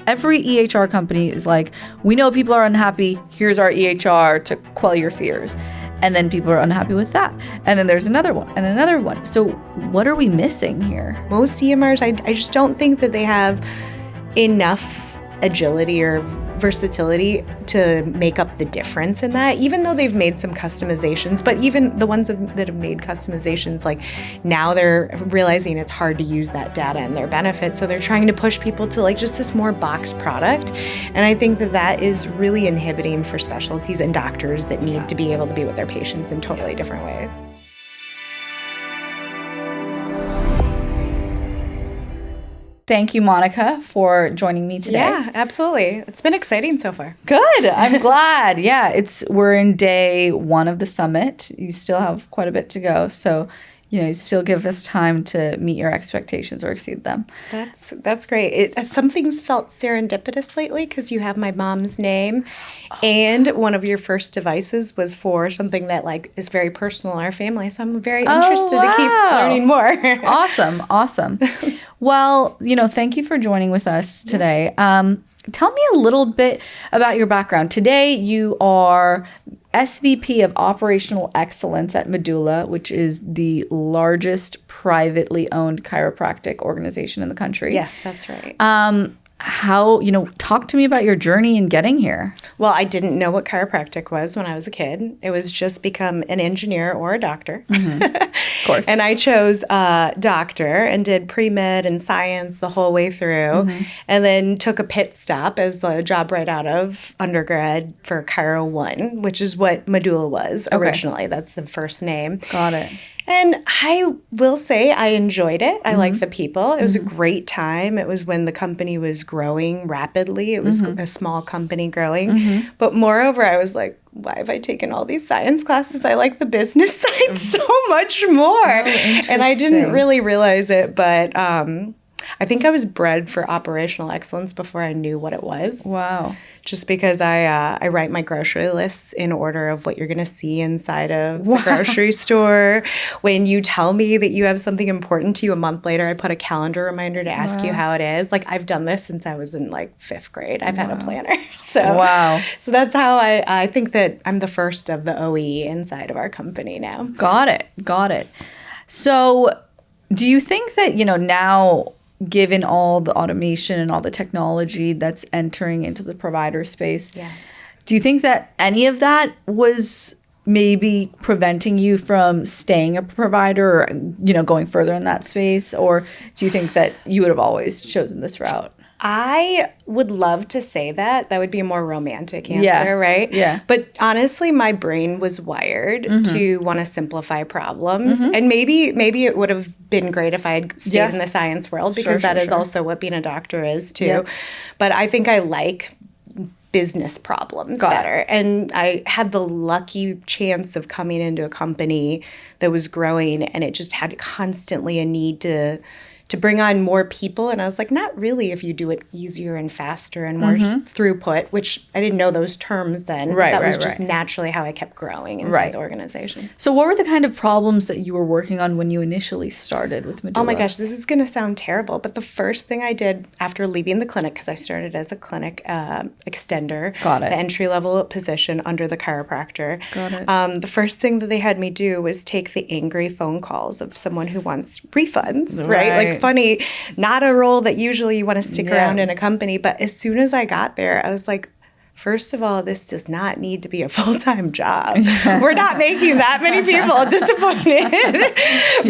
every EHR company is like, we know people are unhappy. Here's our EHR to quell your fears. And then people are unhappy with that. And then there's another one and another one. So what are we missing here? Most EMRs, I just don't think that they have enough agility or versatility to make up the difference in that, even though they've made some customizations. But even the ones that have made customizations, like now they're realizing it's hard to use that data in their benefit. So they're trying to push people to like just this more boxed product. And I think that that is really inhibiting for specialties and doctors that need to be able to be with their patients in totally different ways. Thank you, Monika, for joining me today. Yeah, absolutely. It's been exciting so far. Good. I'm glad. Yeah, we're in day 1 of the summit. You still have quite a bit to go. So, you still give us time to meet your expectations or exceed them. That's great. Some things felt serendipitous lately because you have my mom's name, and one of your first devices was for something that like is very personal in our family. So I'm very interested to keep learning more. Awesome. Well, thank you for joining with us today. Tell me a little bit about your background. Today, you are SVP of Operational Excellence at Medulla, which is the largest privately owned chiropractic organization in the country. Yes, that's right. Talk to me about your journey in getting here. Well, I didn't know what chiropractic was when I was a kid. It was just become an engineer or a doctor. Mm-hmm. Of course. And I chose doctor and did pre-med and science the whole way through, and then took a pit stop as a job right out of undergrad for Chiro 1, which is what Medulla was originally. That's the first name. Got it. And I will say I enjoyed it. I liked the people. It was a great time. It was when the company was growing rapidly. It was a small company growing. But moreover, I was like, why have I taken all these science classes? I like the business side so much more. And I didn't really realize it, but I think I was bred for operational excellence before I knew what it was. Wow. Just because I write my grocery lists in order of what you're going to see inside of the grocery store. When you tell me that you have something important to you a month later, I put a calendar reminder to ask you how it is. Like, I've done this since I was in like 5th grade. I've had a planner. So that's how I think that I'm the first of the OE inside of our company now. Got it. So do you think that, now, given all the automation and all the technology that's entering into the provider space, do you think that any of that was maybe preventing you from staying a provider or, going further in that space? Or do you think that you would have always chosen this route? I would love to say that. That would be a more romantic answer, right? Yeah. But honestly, my brain was wired to want to simplify problems. And maybe it would have been great if I had stayed in the science world, because that is also what being a doctor is too. Yeah. But I think I like business problems better. And I had the lucky chance of coming into a company that was growing, and it just had constantly a need to bring on more people. And I was like, not really if you do it easier and faster and more throughput, which I didn't know those terms then. That was just naturally how I kept growing inside the organization. So what were the kind of problems that you were working on when you initially started with Medulla? Oh my gosh, this is going to sound terrible. But the first thing I did after leaving the clinic, because I started as a clinic extender, the entry-level position under the chiropractor. Got it. The first thing that they had me do was take the angry phone calls of someone who wants refunds, right? Like, funny, not a role that usually you want to stick around in a company. But as soon as I got there, I was like, first of all, this does not need to be a full-time job. We're not making that many people disappointed.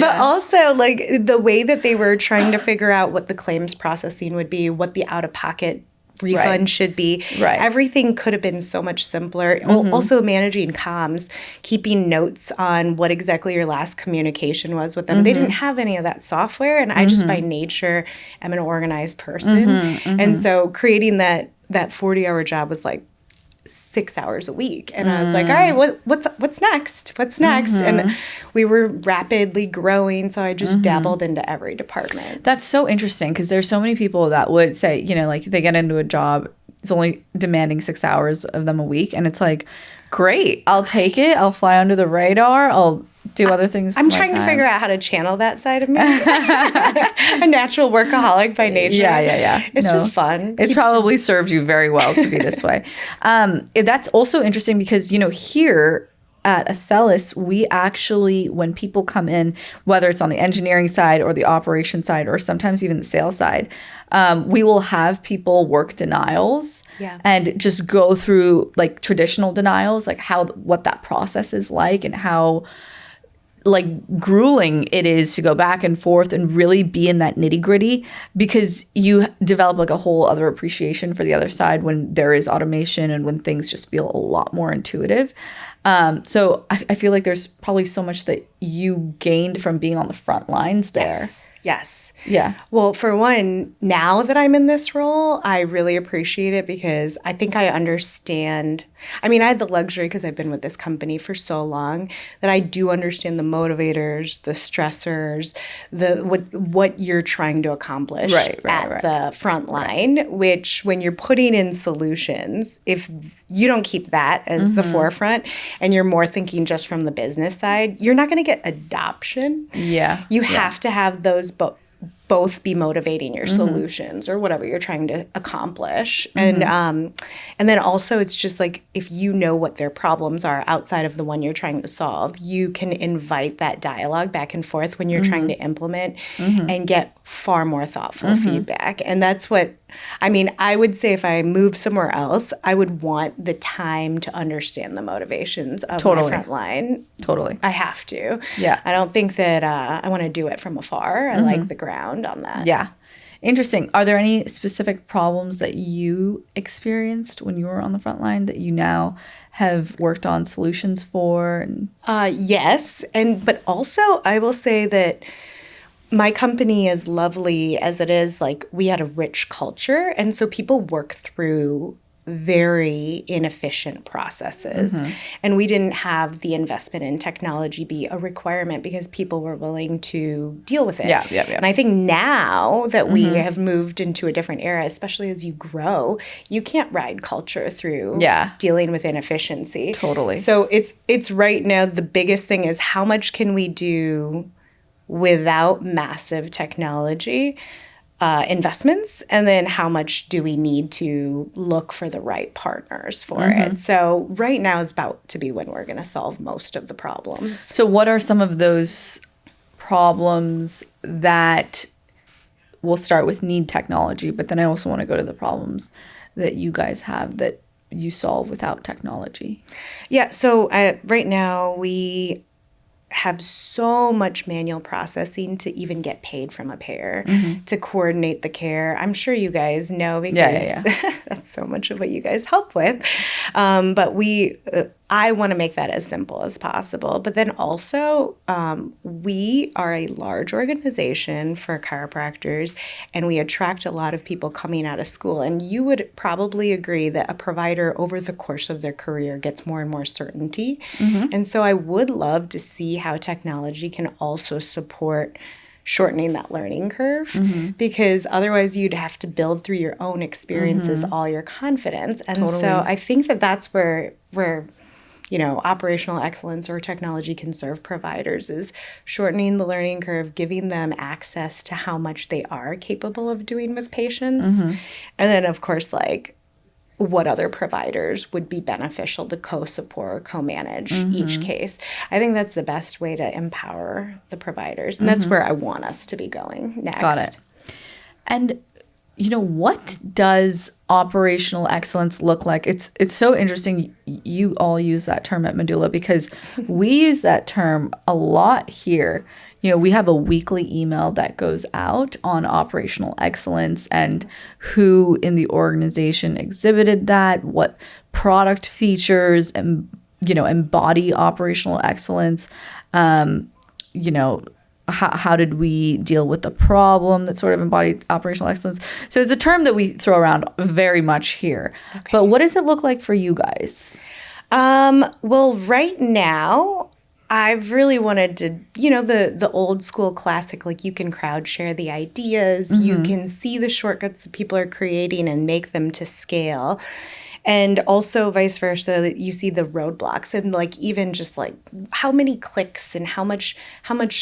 But also, like, the way that they were trying to figure out what the claims processing would be, what the out-of-pocket refund should be. Everything could have been so much simpler. Also managing comms, keeping notes on what exactly your last communication was with them. They didn't have any of that software, and I just by nature am an organized person. And so creating that 40-hour job was like 6 hours a week. And I was like, all right, what's next? What's next? And we were rapidly growing, so I just dabbled into every department. That's so interesting, because there's so many people that would say, like, they get into a job, it's only demanding 6 hours of them a week, and it's like, great, I'll take it. I'll fly under the radar. I'll do other things. I'm trying to figure out how to channel that side of me. A natural workaholic by nature. Yeah. It's just fun. It's probably served you very well to be this way. That's also interesting because, here at Athelis, we actually, when people come in, whether it's on the engineering side or the operation side or sometimes even the sales side, we will have people work denials and just go through like traditional denials, like what that process is like and how like grueling it is to go back and forth and really be in that nitty gritty, because you develop like a whole other appreciation for the other side when there is automation and when things just feel a lot more intuitive. So I feel like there's probably so much that you gained from being on the front lines there. Yes. Yeah. Well, for one, now that I'm in this role, I really appreciate it because I think I understand. I mean, I had the luxury because I've been with this company for so long that I do understand the motivators, the stressors, what you're trying to accomplish at the front line, which when you're putting in solutions, if you don't keep that as the forefront and you're more thinking just from the business side, you're not going to get adoption. Yeah. You have to have those both be motivating your solutions or whatever you're trying to accomplish. And then also it's just like if you know what their problems are outside of the one you're trying to solve, you can invite that dialogue back and forth when you're trying to implement and get far more thoughtful feedback. And that's what, I mean, I would say if I move somewhere else, I would want the time to understand the motivations of my front line. Totally. I have to. Yeah. I don't think that I want to do it from afar. I like the ground on that. Yeah. Interesting. Are there any specific problems that you experienced when you were on the front line that you now have worked on solutions for? Yes. But also I will say that my company, as lovely as it is, like we had a rich culture. And so people work through very inefficient processes. And we didn't have the investment in technology be a requirement because people were willing to deal with it. Yeah. And I think now that we have moved into a different era, especially as you grow, you can't ride culture through dealing with inefficiency. Totally. So it's right now the biggest thing is how much can we do without massive technology investments, and then how much do we need to look for the right partners for it. So right now is about to be when we're going to solve most of the problems. So what are some of those problems that we'll start with need technology, but then I also want to go to the problems that you guys have that you solve without technology? Yeah, so right now we have so much manual processing to even get paid from a payer to coordinate the care. I'm sure you guys know because that's so much of what you guys help with. But I want to make that as simple as possible. But then also, we are a large organization for chiropractors, and we attract a lot of people coming out of school. And you would probably agree that a provider over the course of their career gets more and more certainty. And so I would love to see how technology can also support shortening that learning curve, because otherwise you'd have to build through your own experiences all your confidence. And so I think that that's where operational excellence or technology can serve providers, is shortening the learning curve, giving them access to how much they are capable of doing with patients. And then, of course, like what other providers would be beneficial to co-support or co-manage each case. I think that's the best way to empower the providers. And that's where I want us to be going next. Got it. And what does operational excellence look like? It's so interesting you all use that term at Medulla, because we use that term a lot here. We have a weekly email that goes out on operational excellence and who in the organization exhibited that, what product features and embody operational excellence. How did we deal with the problem that sort of embodied operational excellence? So it's a term that we throw around very much here. Okay. But what does it look like for you guys? Well, right now, I've really wanted to, the old school classic, like you can crowd share the ideas, you can see the shortcuts that people are creating and make them to scale. And also vice versa, you see the roadblocks and like even just like how many clicks and how much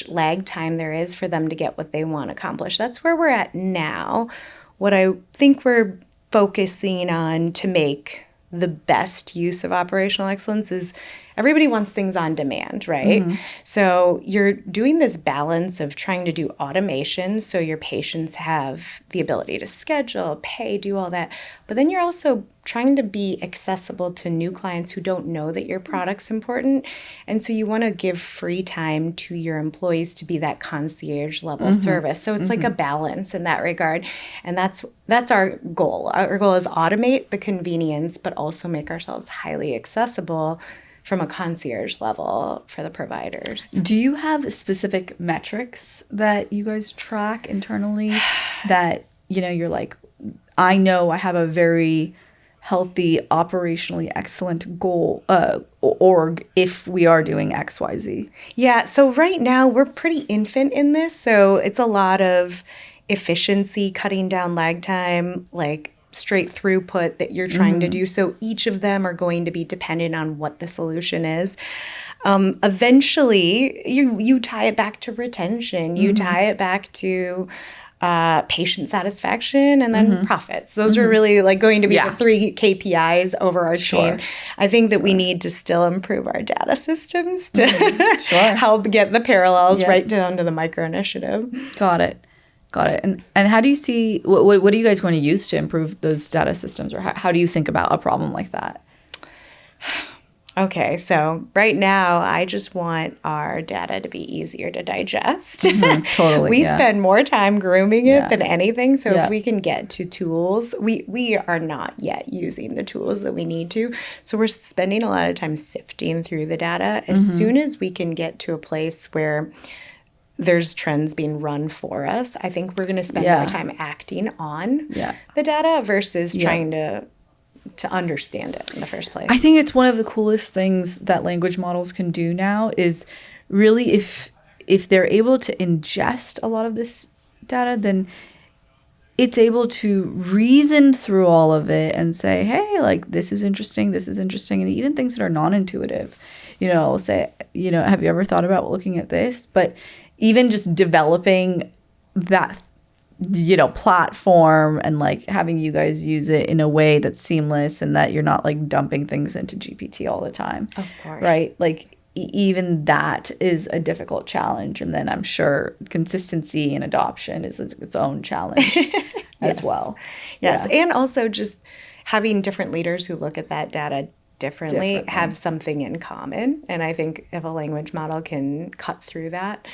lag time there is for them to get what they want accomplished. That's where we're at now. What I think we're focusing on to make the best use of operational excellence is everybody wants things on demand, right? So you're doing this balance of trying to do automation so your patients have the ability to schedule, pay, do all that. But then you're also trying to be accessible to new clients who don't know that your product's important. And so you want to give free time to your employees to be that concierge level service. So it's like a balance in that regard. And that's our goal. Our goal is automate the convenience, but also make ourselves highly accessible from a concierge level for the providers. Do you have specific metrics that you guys track internally that, you're like, I know I have a very healthy, operationally excellent goal org if we are doing XYZ? Yeah, so right now we're pretty infant in this. So it's a lot of efficiency, cutting down lag time, like straight throughput that you're trying to do. So each of them are going to be dependent on what the solution is. Eventually, you tie it back to retention. You tie it back to patient satisfaction and then profits. Those are really like going to be the three KPIs overarching. I think that we need to still improve our data systems to help get the parallels right down to the micro initiative. Got it. And how do you see, what are you guys going to use to improve those data systems, or how do you think about a problem like that? Okay, so right now, I just want our data to be easier to digest. Totally. We spend more time grooming it than anything. So if we can get to tools, we are not yet using the tools that we need to. So we're spending a lot of time sifting through the data. As soon as we can get to a place where there's trends being run for us, I think we're going to spend more time acting on the data versus trying to understand it in the first place. I think it's one of the coolest things that language models can do now is really if they're able to ingest a lot of this data, then it's able to reason through all of it and say, hey, like this is interesting, and even things that are non-intuitive, say, have you ever thought about looking at this? But even just developing that platform and like having you guys use it in a way that's seamless and that you're not like dumping things into GPT all the time. Of course. Right? Like even that is a difficult challenge. And then I'm sure consistency and adoption is its own challenge as well. Yes. Yeah. And also just having different leaders who look at that data differently have something in common. And I think if a language model can cut through that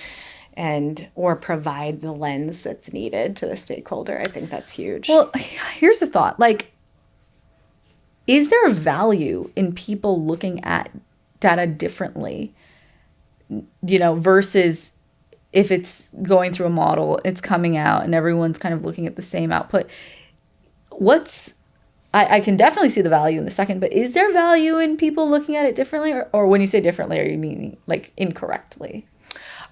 or provide the lens that's needed to the stakeholder, I think that's huge. Well, here's the thought. Like, is there a value in people looking at data differently, versus if it's going through a model, it's coming out and everyone's kind of looking at the same output? I can definitely see the value in the second, but is there value in people looking at it differently? Or when you say differently, are you meaning like incorrectly?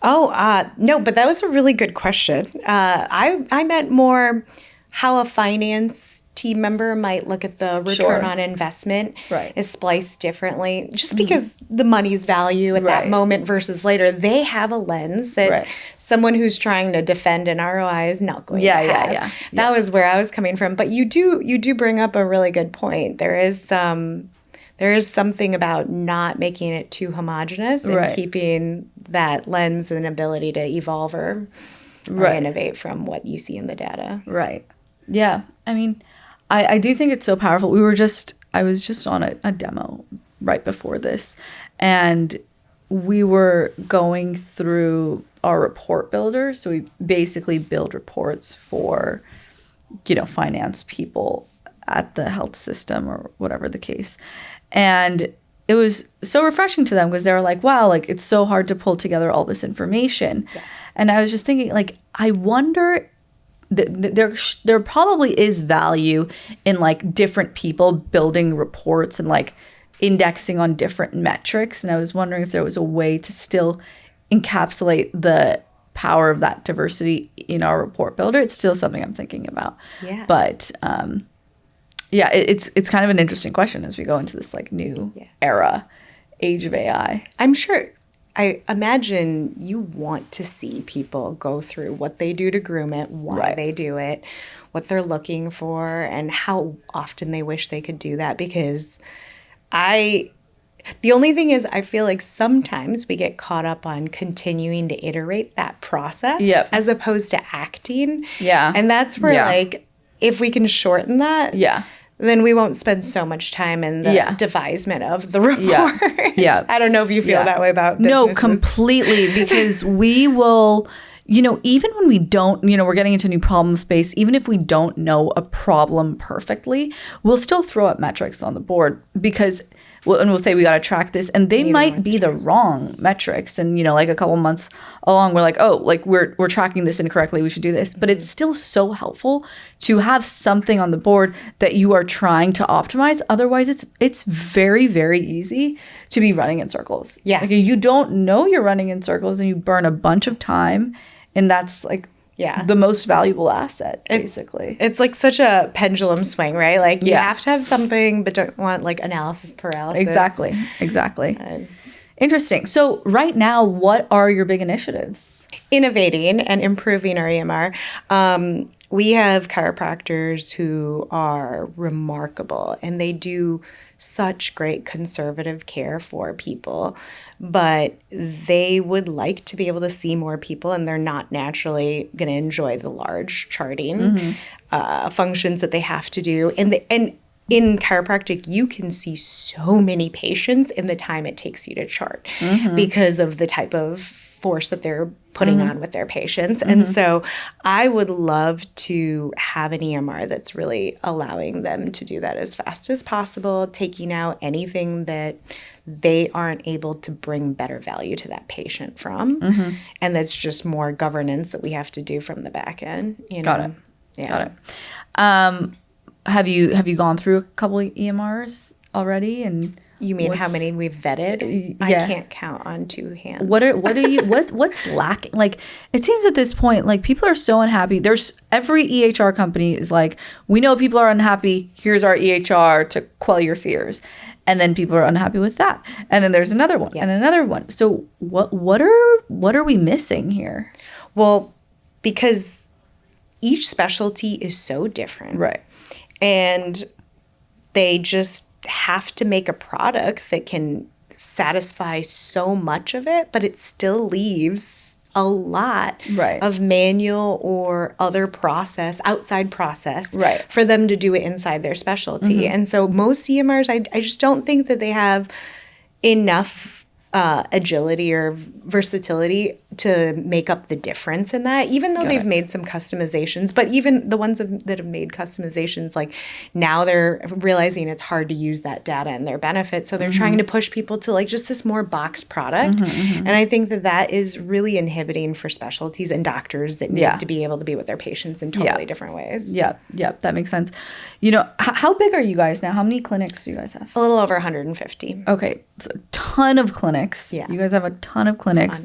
No, but that was a really good question. I meant more how a finance team member might look at the return on investment is spliced differently. Just because the money's value at that moment versus later, they have a lens that someone who's trying to defend an ROI is not going to have. That was where I was coming from. But you do bring up a really good point. There is something about not making it too homogenous and keeping that lens and ability to evolve or innovate from what you see in the data. Right. Yeah. I mean, I do think it's so powerful. I was just on a demo right before this, and we were going through our report builder. So we basically build reports for, finance people at the health system or whatever the case. And it was so refreshing to them because they were like, wow, like it's so hard to pull together all this information. Yes. And I was just thinking, like, I wonder, there probably is value in like different people building reports and like indexing on different metrics. And I was wondering if there was a way to still encapsulate the power of that diversity in our report builder. It's still something I'm thinking about. Yeah. But Yeah, it's kind of an interesting question as we go into this like new era, age of AI. I'm sure. I imagine you want to see people go through what they do to groom it, why they do it, what they're looking for, and how often they wish they could do that. Because the only thing is, I feel like sometimes we get caught up on continuing to iterate that process as opposed to acting. Yeah. And that's where, like, if we can shorten that, then we won't spend so much time in the devisement of the report. Yeah. I don't know if you feel that way about businesses. No, completely. Because we will, even when we don't, we're getting into new problem space, even if we don't know a problem perfectly, we'll still throw up metrics on the board because we'll say we got to track this, and they might be the wrong metrics. And like a couple months along, we're like, oh, like we're tracking this incorrectly. We should do this. But it's still so helpful to have something on the board that you are trying to optimize. Otherwise, it's very, very easy to be running in circles. Yeah, like you don't know you're running in circles, and you burn a bunch of time, and that's like. Yeah. The most valuable asset, basically. It's like such a pendulum swing, right? Like you have to have something, but don't want like analysis paralysis. Exactly. Interesting. So right now, what are your big initiatives? Innovating and improving our EMR. We have chiropractors who are remarkable, and they do such great conservative care for people, but they would like to be able to see more people, and they're not naturally going to enjoy the large charting functions that they have to do. And in chiropractic, you can see so many patients in the time it takes you to chart because of the type of force that they're putting on with their patients. And so I would love to have an EMR that's really allowing them to do that as fast as possible, taking out anything that they aren't able to bring better value to that patient from. And that's just more governance that we have to do from the back end. Got it. Yeah. Got it. Have you gone through a couple of EMRs already? And you mean how many we've vetted? I can't count on two hands. What's lacking? Like, it seems at this point, like people are so unhappy. There's every EHR company is like, we know people are unhappy. Here's our EHR to quell your fears. And then people are unhappy with that. And then there's another one and another one. So what are we missing here? Well, because each specialty is so different. Right. And they just have to make a product that can satisfy so much of it, but it still leaves a lot of manual or other outside process for them to do it inside their specialty. And so most EMRs, I just don't think that they have enough agility or versatility to make up the difference in that, even though they've made some customizations. But even the ones that have made customizations, like now they're realizing it's hard to use that data in their benefit. So they're trying to push people to like just this more boxed product. And I think that is really inhibiting for specialties and doctors that need to be able to be with their patients in totally different ways. Yep. That makes sense. How big are you guys now? How many clinics do you guys have? A little over 150. Okay. It's a ton of clinics. Yeah. You guys have a ton of clinics.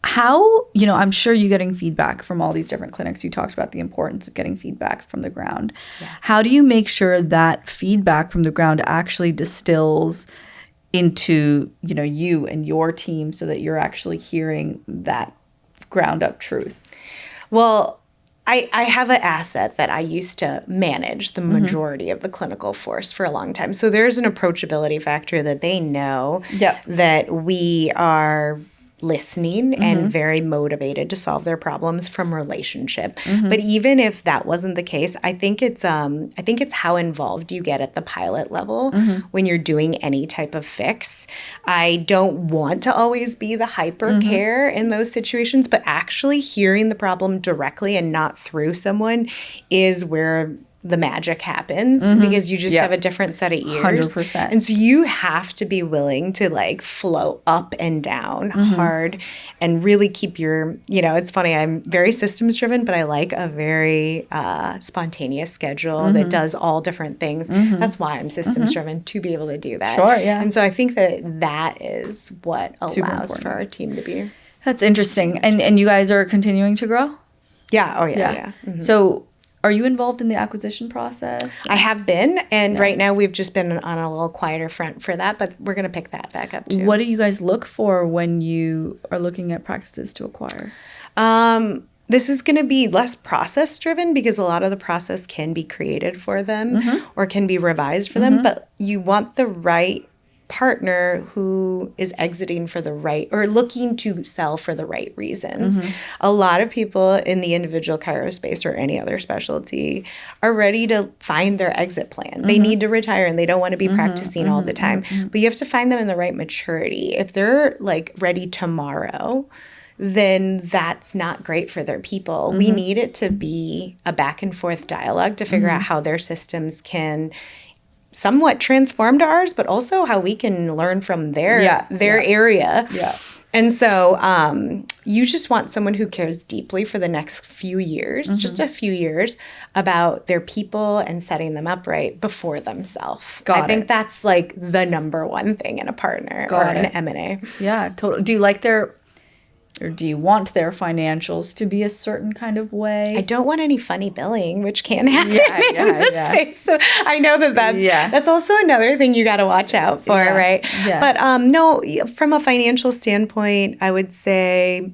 How, I'm sure you're getting feedback from all these different clinics. You talked about the importance of getting feedback from the ground. Yeah. How do you make sure that feedback from the ground actually distills into, you and your team so that you're actually hearing that ground up truth? Well, I have an asset that I used to manage the majority of the clinical force for a long time. So there's an approachability factor that they know that we are listening and very motivated to solve their problems from relationship. But even if that wasn't the case, I think it's how involved you get at the pilot level when you're doing any type of fix. I don't want to always be the hyper care in those situations, but actually hearing the problem directly and not through someone is where the magic happens because you just have a different set of ears. 100%. And so you have to be willing to like flow up and down hard and really keep your, it's funny, I'm very systems driven, but I like a very spontaneous schedule that does all different things. That's why I'm systems driven, to be able to do that. Sure, yeah. And so I think that is what allows for our team to be. That's interesting. And you guys are continuing to grow? Yeah. Oh, yeah. So Are you involved in the acquisition process? I have been, and right now we've just been on a little quieter front for that, but we're going to pick that back up too. What do you guys look for when you are looking at practices to acquire? This is going to be less process driven because a lot of the process can be created for them or can be revised for them, but you want the right partner who is exiting for the right or looking to sell for the right reasons. A lot of people in the individual chiro space or any other specialty are ready to find their exit plan. They need to retire and they don't want to be practicing all the time. But you have to find them in the right maturity. If they're like ready tomorrow, then that's not great for their people. We need it to be a back and forth dialogue to figure out how their systems can somewhat transform to ours, but also how we can learn from their area. Yeah. And so you just want someone who cares deeply for the next few years, just a few years, about their people and setting them up right before themselves. I think that's like the number one thing in a partner or an M&A. Yeah, totally. Do you like or do you want their financials to be a certain kind of way? I don't want any funny billing, which can happen in this space. So I know that's also another thing you got to watch out for, right? Yeah. But no, from a financial standpoint, I would say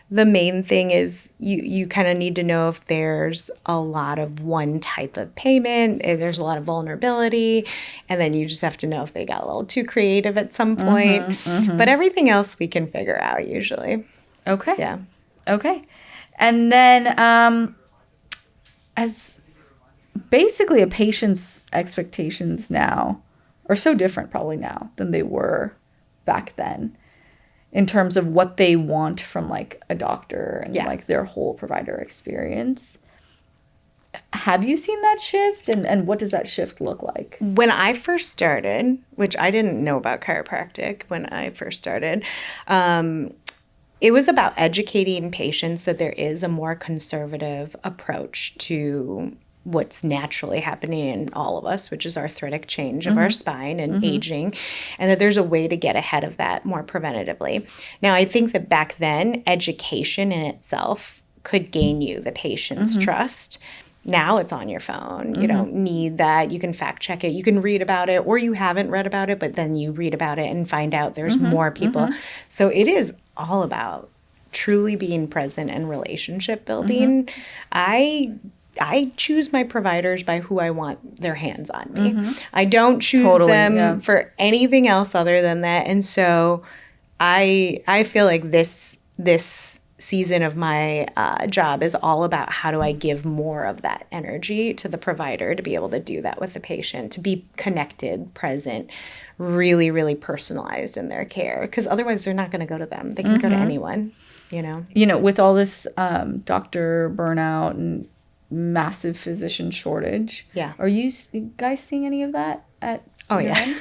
the main thing is you kind of need to know if there's a lot of one type of payment, if there's a lot of vulnerability, and then you just have to know if they got a little too creative at some point. But everything else we can figure out usually. Okay. Yeah. Okay. And then as basically a patient's expectations now are so different probably now than they were back then in terms of what they want from like a doctor and like their whole provider experience. Have you seen that shift? And what does that shift look like? When I first started, which I didn't know about chiropractic when I first started, it was about educating patients that there is a more conservative approach to what's naturally happening in all of us, which is arthritic change of our spine and aging, and that there's a way to get ahead of that more preventatively. Now, I think that back then, education in itself could gain you the patient's trust. Now it's on your phone. You don't need that. You can fact check it. You can read about it, or you haven't read about it, but then you read about it and find out there's more people. So it is all about truly being present and relationship building. I choose my providers by who I want their hands on me. I don't choose them for anything else other than that. And so I feel like this season of my job is all about how do I give more of that energy to the provider to be able to do that with the patient, to be connected, present, really, really personalized in their care. Because otherwise they're not going to go to them. They can go to anyone, you know. You know, with all this doctor burnout and massive physician shortage, are you guys seeing any of that at your end?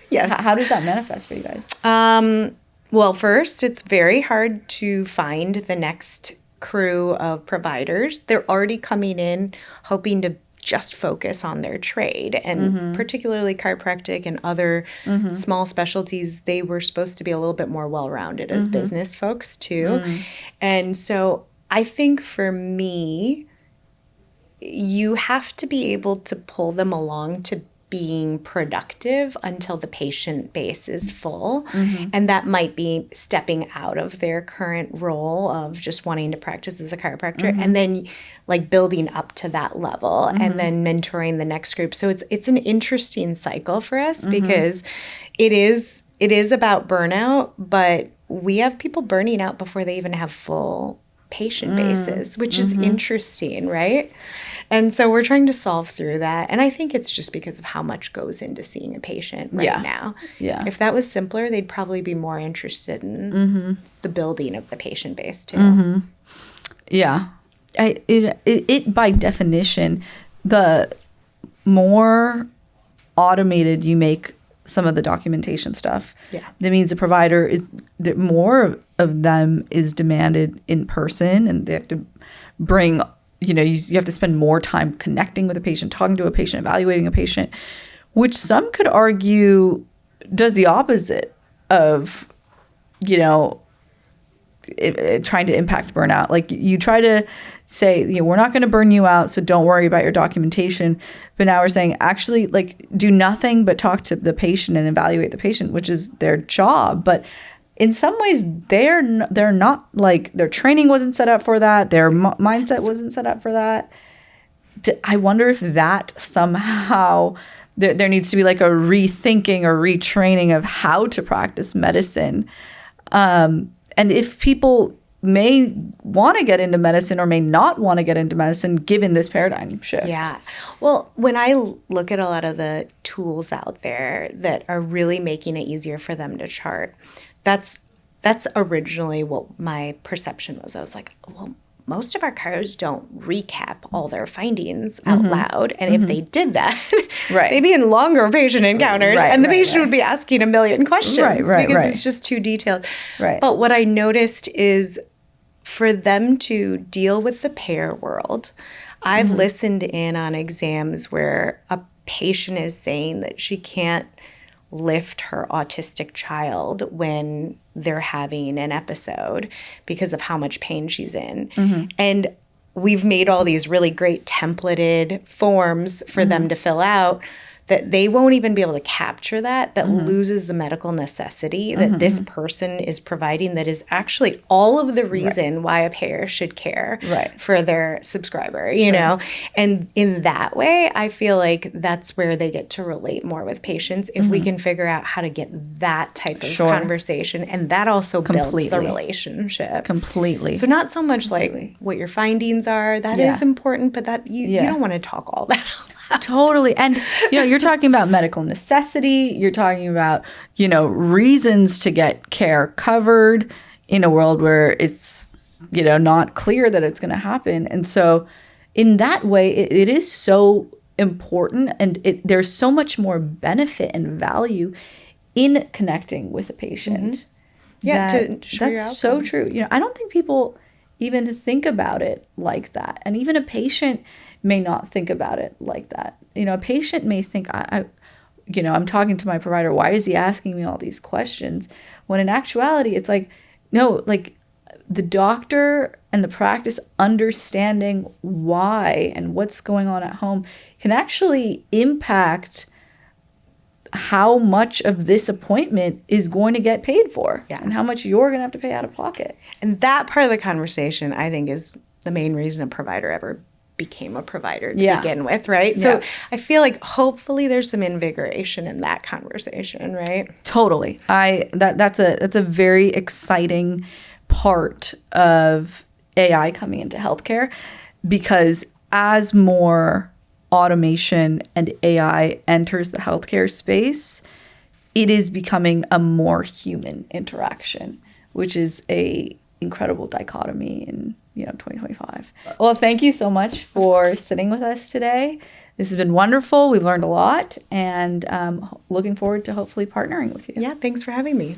Yes. How does that manifest for you guys? Well, first, it's very hard to find the next crew of providers. They're already coming in hoping to just focus on their trade. And particularly chiropractic and other small specialties, they were supposed to be a little bit more well-rounded as business folks too. And so I think for me, you have to be able to pull them along to being productive until the patient base is full. And that might be stepping out of their current role of just wanting to practice as a chiropractor and then like building up to that level and then mentoring the next group. So it's an interesting cycle for us because it is about burnout, but we have people burning out before they even have full patient bases, which is interesting, right? And so we're trying to solve through that. And I think it's just because of how much goes into seeing a patient right now. Yeah. If that was simpler, they'd probably be more interested in the building of the patient base too. Yeah. It by definition, the more automated you make some of the documentation stuff, that means the provider that more of them is demanded in person, and they have to bring, you have to spend more time connecting with a patient, talking to a patient, evaluating a patient, which some could argue does the opposite of, trying to impact burnout. Like you try to say, we're not going to burn you out, so don't worry about your documentation. But now we're saying actually like do nothing but talk to the patient and evaluate the patient, which is their job. But in some ways, they're not like their training wasn't set up for that. Their mindset wasn't set up for that. I wonder if that somehow there needs to be like a rethinking or retraining of how to practice medicine. And if people may want to get into medicine or may not want to get into medicine given this paradigm shift. Yeah. Well, when I look at a lot of the tools out there that are really making it easier for them to chart, that's originally what my perception was. I was like, well, most of our cars don't recap all their findings out loud. And if they did that, they'd be in longer patient encounters and the patient would be asking a million questions because it's just too detailed. Right. But what I noticed is for them to deal with the payer world, I've listened in on exams where a patient is saying that she can't lift her autistic child when they're having an episode because of how much pain she's in. And we've made all these really great templated forms for them to fill out that they won't even be able to capture that loses the medical necessity that this person is providing that is actually all of the reason why a payer should care for their subscriber, you know? And in that way, I feel like that's where they get to relate more with patients if we can figure out how to get that type of conversation. And that also builds the relationship. Completely. So not so much like what your findings are, that is important, but that you don't want to talk all that out. Totally. And, you're talking about medical necessity. You're talking about, reasons to get care covered in a world where it's, not clear that it's going to happen. And so in that way, it is so important. And there's so much more benefit and value in connecting with a patient. Yeah, to show your that's so true. I don't think people even think about it like that. And even a patient may not think about it like that. A patient may think, I'm talking to my provider, why is he asking me all these questions? When in actuality, it's like, no, like the doctor and the practice understanding why and what's going on at home can actually impact how much of this appointment is going to get paid for and how much you're going to have to pay out of pocket. And that part of the conversation, I think, is the main reason a provider ever became a provider to begin with, right? So I feel like hopefully there's some invigoration in that conversation, right? Totally. That's a very exciting part of AI coming into healthcare, because as more automation and AI enters the healthcare space, it is becoming a more human interaction, which is a incredible dichotomy in 2025. Well, thank you so much for sitting with us today. This has been wonderful. We've learned a lot, and looking forward to hopefully partnering with you. Yeah, thanks for having me.